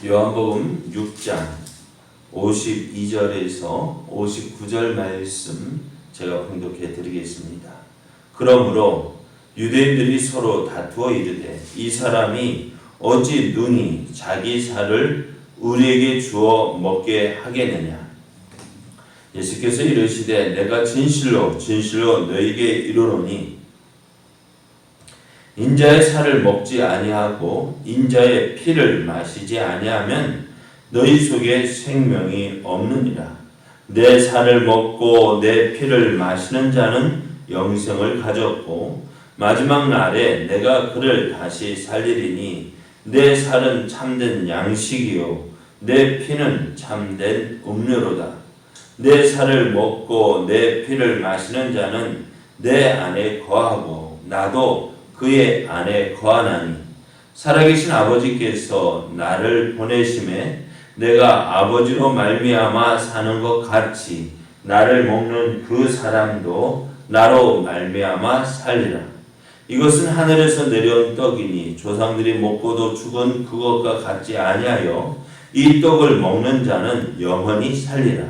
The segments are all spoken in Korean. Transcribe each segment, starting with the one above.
요한복음 6장 52절에서 59절 말씀 제가 봉독해 드리겠습니다. 그러므로 유대인들이 서로 다투어 이르되 이 사람이 어찌 능히 자기 살을 우리에게 주어 먹게 하겠느냐. 예수께서 이르시되 내가 진실로 진실로 너희에게 이르노니 인자의 살을 먹지 아니하고 인자의 피를 마시지 아니하면 너희 속에 생명이 없느니라. 내 살을 먹고 내 피를 마시는 자는 영생을 가졌고 마지막 날에 내가 그를 다시 살리리니 내 살은 참된 양식이요 내 피는 참된 음료로다. 내 살을 먹고 내 피를 마시는 자는 내 안에 거하고 나도 그의 안에 거하나니 살아계신 아버지께서 나를 보내심에 내가 아버지로 말미암아 사는 것 같이 나를 먹는 그 사람도 나로 말미암아 살리라. 이것은 하늘에서 내려온 떡이니 조상들이 먹고도 죽은 그것과 같지 아니하여 이 떡을 먹는 자는 영원히 살리라.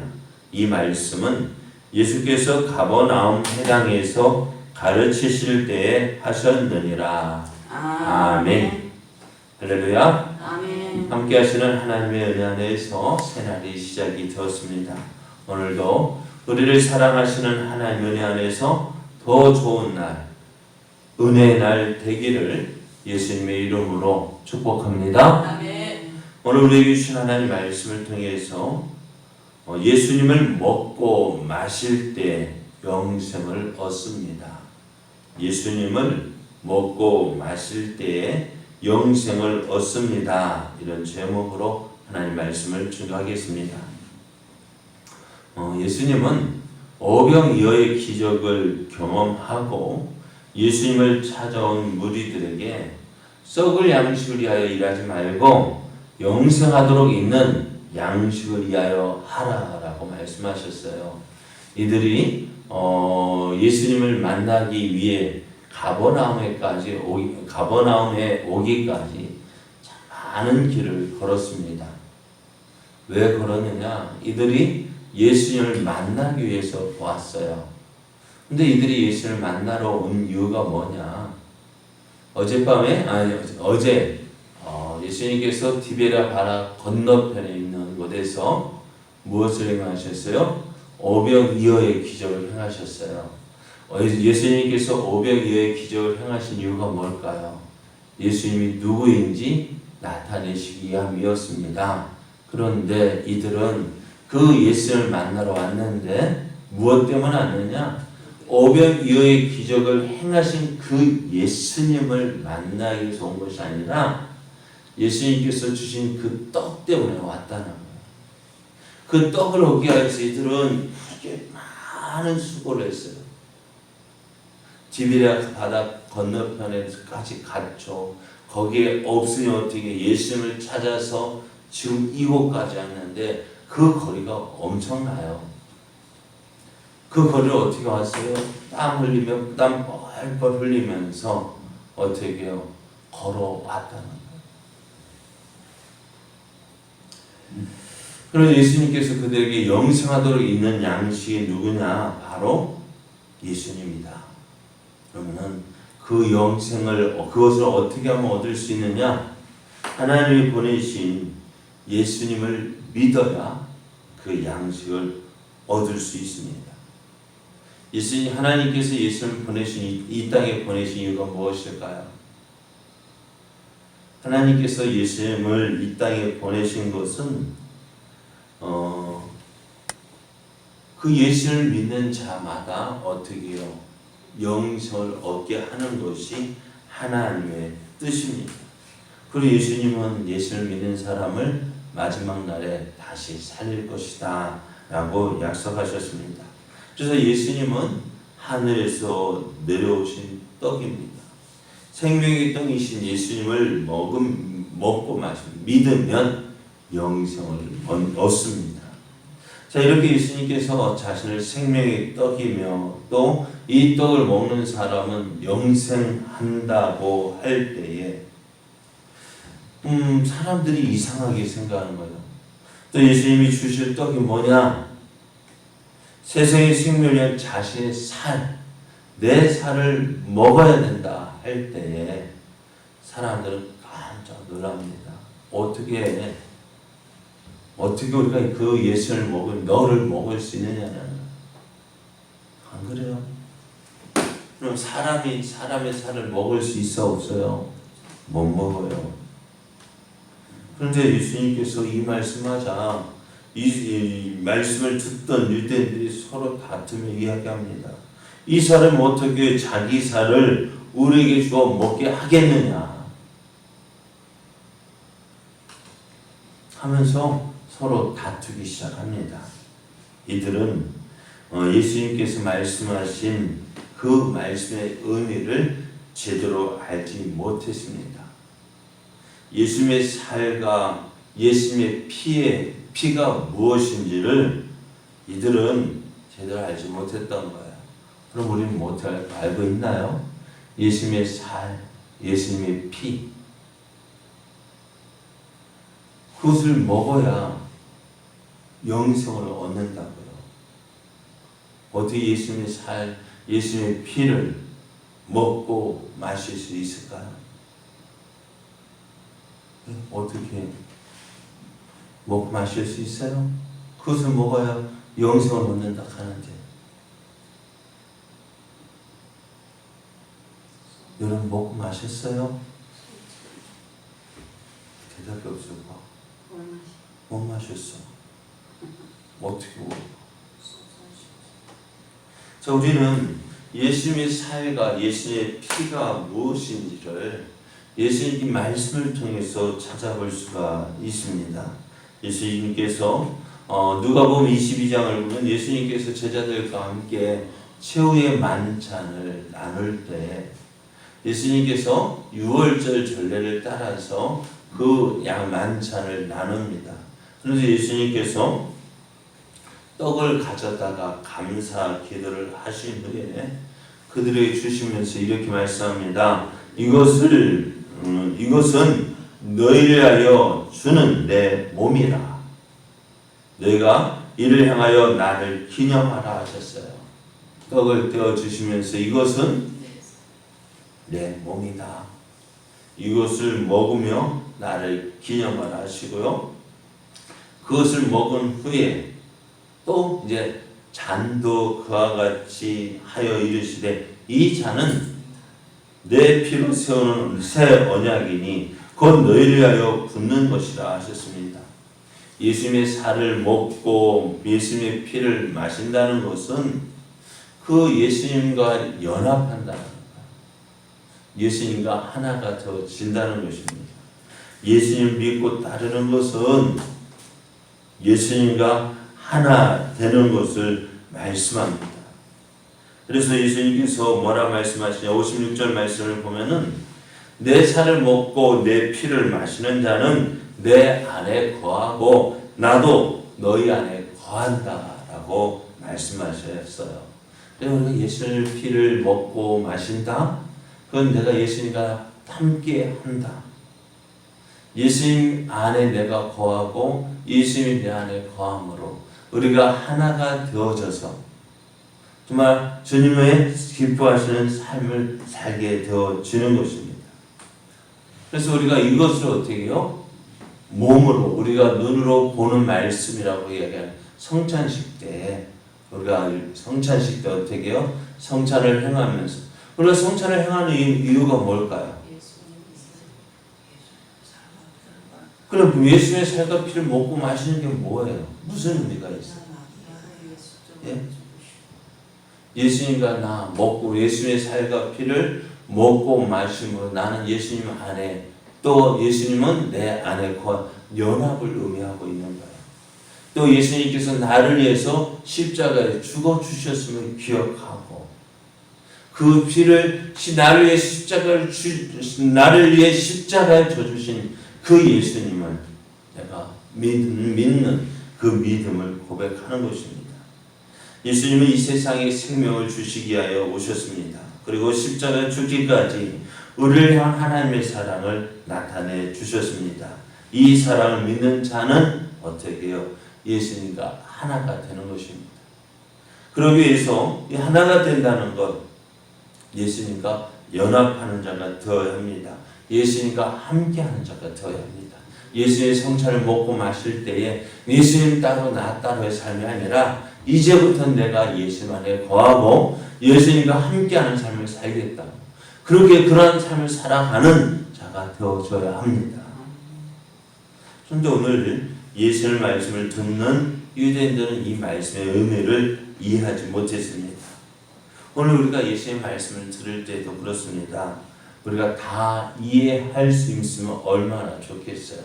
이 말씀은 예수께서 가버나움 회당에서 가르치실 때에 하셨느니라. 아멘. 할렐루야. 아멘. 함께 하시는 하나님의 은혜 안에서 새날이 시작이 되었습니다. 오늘도 우리를 사랑하시는 하나님의 은혜 안에서 더 좋은 날, 은혜의 날 되기를 예수님의 이름으로 축복합니다. 아멘. 오늘 우리에게 주신 하나님 말씀을 통해서 예수님을 먹고 마실 때 영생을 얻습니다. 예수님을 먹고 마실 때에 영생을 얻습니다. 이런 제목으로 하나님 말씀을 증거하겠습니다. 예수님은 오병이어의 기적을 경험하고 예수님을 찾아온 무리들에게 썩을 양식을 위하여 일하지 말고 영생하도록 있는 양식을 위하여 하라라고 말씀하셨어요. 이들이 예수님을 만나기 위해 가버나움에 오기까지 많은 길을 걸었습니다. 왜 걸었느냐? 이들이 예수님을 만나기 위해서 왔어요. 근데 이들이 예수님을 만나러 온 이유가 뭐냐? 어제 예수님께서 디베랴 바다 건너편에 있는 곳에서 무엇을 행하셨어요? 오병이어의 기적을 행하셨어요. 예수님께서 오병이어의 기적을 행하신 이유가 뭘까요? 예수님이 누구인지 나타내시기 위함이었습니다. 그런데 이들은 그 예수님을 만나러 왔는데 무엇 때문에 왔느냐? 오병이어의 기적을 행하신 그 예수님을 만나기 위해서 온 것이 아니라 예수님께서 주신 그 떡 때문에 왔다는 거예요. 그 떡을 얻기 위해서 이들은 그렇게 많은 수고를 했어요. 디베랴 바다 건너편에까지 갔죠. 거기에 없으니 어떻게 예수님을 찾아서 지금 이곳까지 왔는데 그 거리가 엄청나요. 그 거리를 어떻게 왔어요? 땀 뻘뻘 흘리면서 어떻게 해요? 걸어왔다는 거예요. 그래서 예수님께서 그들에게 영생하도록 있는 양식이 누구냐? 바로 예수님이다. 그러면은 그 영생을 그것을 어떻게 하면 얻을 수 있느냐? 하나님이 보내신 예수님을 믿어야 그 양식을 얻을 수 있습니다. 하나님께서 예수님을 보내신 이 땅에 보내신 이유가 무엇일까요? 하나님께서 예수님을 이 땅에 보내신 것은 그 예수를 믿는 자마다 어떻게 해요? 영생을 얻게 하는 것이 하나님의 뜻입니다. 그리고 예수님은 예수를 믿는 사람을 마지막 날에 다시 살릴 것이다 라고 약속하셨습니다. 그래서 예수님은 하늘에서 내려오신 떡입니다. 생명의 떡이신 예수님을 먹고 믿으면 영생을 얻습니다. 자, 이렇게 예수님께서 자신을 생명의 떡이며 또 이 떡을 먹는 사람은 영생한다고 할 때에 사람들이 이상하게 생각하는 거예요. 또 예수님이 주실 떡이 뭐냐? 세상의 생명력 자신의 살, 내 살을 먹어야 된다 할 때에 사람들은 깜짝 놀랍니다. 어떻게 우리가 그 예수를 너를 먹을 수 있느냐는, 안 그래요? 그럼 사람의 살을 먹을 수 있어 없어요? 못 먹어요. 그런데 예수님께서 이 말씀하자 이 말씀을 듣던 유대인들이 서로 다투며 이야기합니다. 이 사람은 어떻게 자기 살을 우리에게 주어 먹게 하겠느냐 하면서 서로 다투기 시작합니다. 이들은 예수님께서 말씀하신 그 말씀의 의미를 제대로 알지 못했습니다. 예수님의 살과 예수님의 피가 무엇인지를 이들은 제대로 알지 못했던 거예요. 그럼 우리는 알고 있나요? 예수님의 살, 예수님의 피, 그것을 먹어야 영생을 얻는다고요. 어떻게 예수님의 살, 예수님의 피를 먹고 마실 수 있을까요? 어떻게 먹고 마실 수 있어요? 그것을 먹어야 영생을 얻는다 하는데, 여러분 먹고 마셨어요? 대답이 없을까? 못 마셨어. 어떻게 먹어? 자, 우리는 예수님의 살과 예수님의 피가 무엇인지를 예수님의 말씀을 통해서 찾아볼 수가 있습니다. 예수님께서 누가복음 22장을 보면 예수님께서 제자들과 함께 최후의 만찬을 나눌 때 예수님께서 유월절 전례를 따라서 그 만찬을 나눕니다. 그래서 예수님께서 떡을 가져다가 감사 기도를 하신 후에 그들에게 주시면서 이렇게 말씀합니다. 이것은 너희를 위하여 주는 내 몸이라. 너희가 이를 향하여 나를 기념하라 하셨어요. 떡을 떼어 주시면서 이것은 내 몸이다. 이것을 먹으며 나를 기념하라 하시고요. 그것을 먹은 후에 또 이제 잔도 그와 같이 하여 이르시되 이 잔은 내 피로 세우는 새 언약이니 곧 너희를 위하여 붓는 것이라 하셨습니다. 예수님의 살을 먹고 예수님의 피를 마신다는 것은 그 예수님과 연합한다는 거예요. 예수님과 하나가 되어진다는 것입니다. 예수님 믿고 따르는 것은 예수님과 하나 되는 것을 말씀합니다. 그래서 예수님께서 뭐라 말씀하시냐, 56절 말씀을 보면은 내 살을 먹고 내 피를 마시는 자는 내 안에 거하고 나도 너희 안에 거한다라고 말씀하셨어요. 그래서 우리가 예수님의 피를 먹고 마신다? 그건 내가 예수님과 함께 한다. 예수님 안에 내가 거하고 예수님이 내 안에 거함으로 우리가 하나가 되어져서 정말 주님의 기뻐하시는 삶을 살게 되어지는 것입니다. 그래서 우리가 이것을 어떻게 해요? 몸으로, 우리가 눈으로 보는 말씀이라고 이야기하는 성찬식 때, 우리가 성찬식 때 어떻게 해요? 성찬을 행하면서. 우리가 성찬을 행하는 이유가 뭘까요? 그럼 예수님의 살과 피를 먹고 마시는 게 뭐예요? 무슨 의미가 있어요? 예? 예수님과 나 먹고 예수님의 살과 피를 먹고 마심으로 나는 예수님 안에, 또 예수님은 내 안에 연합을 의미하고 있는 거예요. 또 예수님께서 나를 위해서 십자가에 죽어 주셨음을 기억하고 그 피를 나를 위해 십자가에 져 주신 그 예수님을 내가 믿는 그 믿음을 고백하는 것입니다. 예수님은 이 세상에 생명을 주시기 위하여 오셨습니다. 그리고 십자가에 죽기까지 우리를 향한 하나님의 사랑을 나타내 주셨습니다. 이 사랑을 믿는 자는 어떻게 해요? 예수님과 하나가 되는 것입니다. 그러기 위해서 이 하나가 된다는 것, 예수님과 연합하는 자가 되어야 합니다. 예수님과 함께하는 자가 되어야 합니다. 예수님의 성찬을 먹고 마실 때에 예수님 따로 나 따로의 삶이 아니라 이제부터 내가 예수님 안에 거하고 예수님과 함께하는 삶을 살겠다. 그렇게 그런 삶을 살아가는 자가 되어줘야 합니다. 그런데 오늘 예수의 말씀을 듣는 유대인들은 이 말씀의 의미를 이해하지 못했습니다. 오늘 우리가 예수의 말씀을 들을 때도 그렇습니다. 우리가 다 이해할 수 있으면 얼마나 좋겠어요.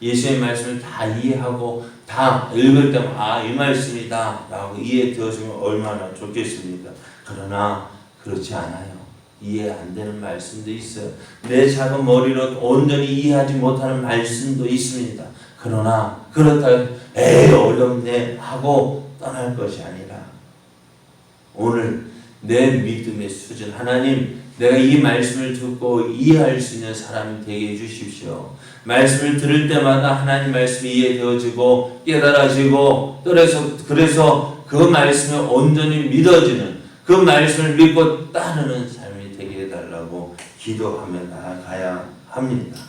예수의 말씀을 다 이해하고 다 읽을 때만 이 말씀이다 라고 이해되어지면 얼마나 좋겠습니까? 그러나 그렇지 않아요. 이해 안 되는 말씀도 있어요. 내 작은 머리로 온전히 이해하지 못하는 말씀도 있습니다. 그러나 그렇다고 어렵네 하고 떠날 것이 아니라 오늘 내 믿음의 수준, 하나님 내가 이 말씀을 듣고 이해할 수 있는 사람이 되게 해주십시오. 말씀을 들을 때마다 하나님 말씀이 이해되어지고 깨달아지고 그래서 그 말씀에 온전히 믿어지는, 그 말씀을 믿고 따르는 삶이 되게 해달라고 기도하며 나아가야 합니다.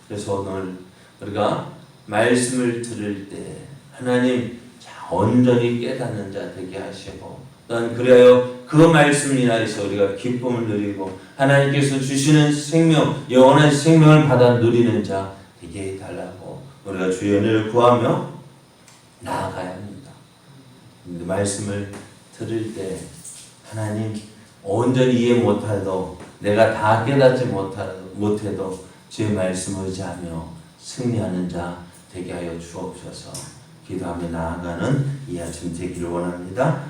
그래서 오늘 우리가 말씀을 들을 때 하나님 온전히 깨닫는 자 되게 하시고 또한 그래야 그 말씀을 인하여서 우리가 기쁨을 누리고 하나님께서 주시는 생명, 영원한 생명을 받아 누리는 자 되게 해달라고 우리가 주의 은혜를 구하며 나아가야 합니다. 말씀을 들을 때 하나님 온전히 이해 못해도 내가 다 깨닫지 못해도 주의 말씀을 의지하며 승리하는 자 되게 하여 주옵소서. 기도하며 나아가는 이 아침 되기를 원합니다.